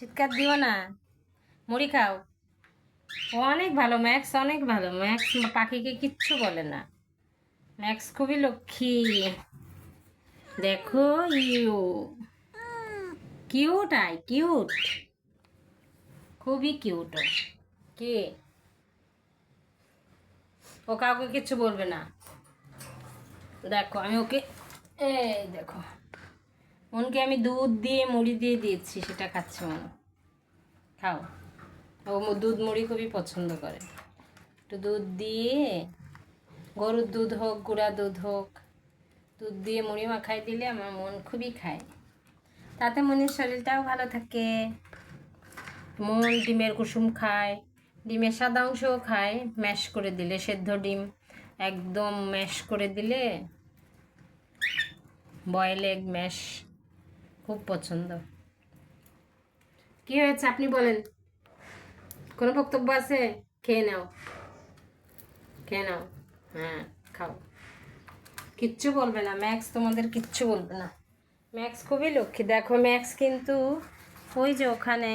চিৎকার দিও না, মুড়ি খাও। ও অনেক ভালো, ম্যাক্স অনেক ভালো। ম্যাক্স পাখিকে কিচ্ছু বলে না। ম্যাক্স খুবই লক্ষ্মী। দেখো, ইউ কিউট, আই কিউট, খুবই কিউট। কে ও কাউকে কিচ্ছু বলবে না। দেখো আমি ওকে, এই দেখো, মনকে আমি দুধ দিয়ে মুড়ি দিয়ে দিয়েছি, সেটা খাচ্ছে মন। খাও। ও দুধ মুড়ি খুবই পছন্দ করে। একটু দুধ দিয়ে, গরুর দুধ হোক গুঁড়া দুধ হোক, দুধ দিয়ে মুড়ি মাখাই দিলে আমার মন খুবই খায়। তাতে মনের শরীরটাও ভালো থাকে। মন ডিমের কুসুম খায়, ডিমের সাদা অংশও খায়, ম্যাশ করে দিলে, সেদ্ধ ডিম একদম ম্যাশ করে দিলে, বয়েল এগ ম্যাশ খুব পছন্দ। কি হয়েছে আপনি বলেন, কোনো বক্তব্য আছে? খেয়ে নাও, খেয়ে নাও। হ্যাঁ, খাও। কিচ্ছু বলবে না ম্যাক্স, তোমাদের কিচ্ছু বলবে না। ম্যাক্স খুবই লক্ষ্মী। দেখো ম্যাক্স কিন্তু ওই যে ওখানে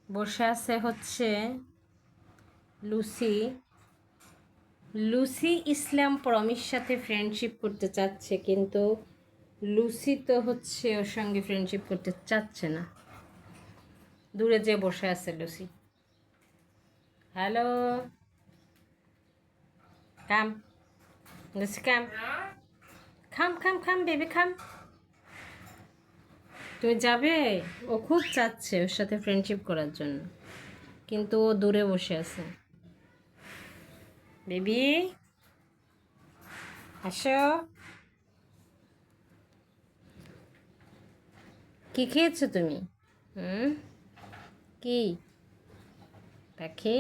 বসে আছে হচ্ছে লুসি। লুসি ইসলাম প্রমির সাথে ফ্রেন্ডশিপ করতে চাচ্ছে, কিন্তু লুসি তো হচ্ছে ওর সঙ্গে ফ্রেন্ডশিপ করতে চাচ্ছে না। দূরে যে বসে আছে লুসি। হ্যালো, কাম লুসি, কাম, খাম খাম খাম বেবি খাম। তুমি যাবে? ও খুব চাচ্ছে ওর সাথে ফ্রেন্ডশিপ করার জন্য, কিন্তু ও দূরে বসে আছে। বেবি আসো। কি খেয়েছো তুমি? কি পাখি?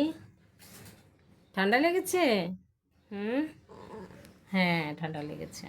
ঠান্ডা লেগেছে? হুম, হ্যাঁ ঠান্ডা লেগেছে।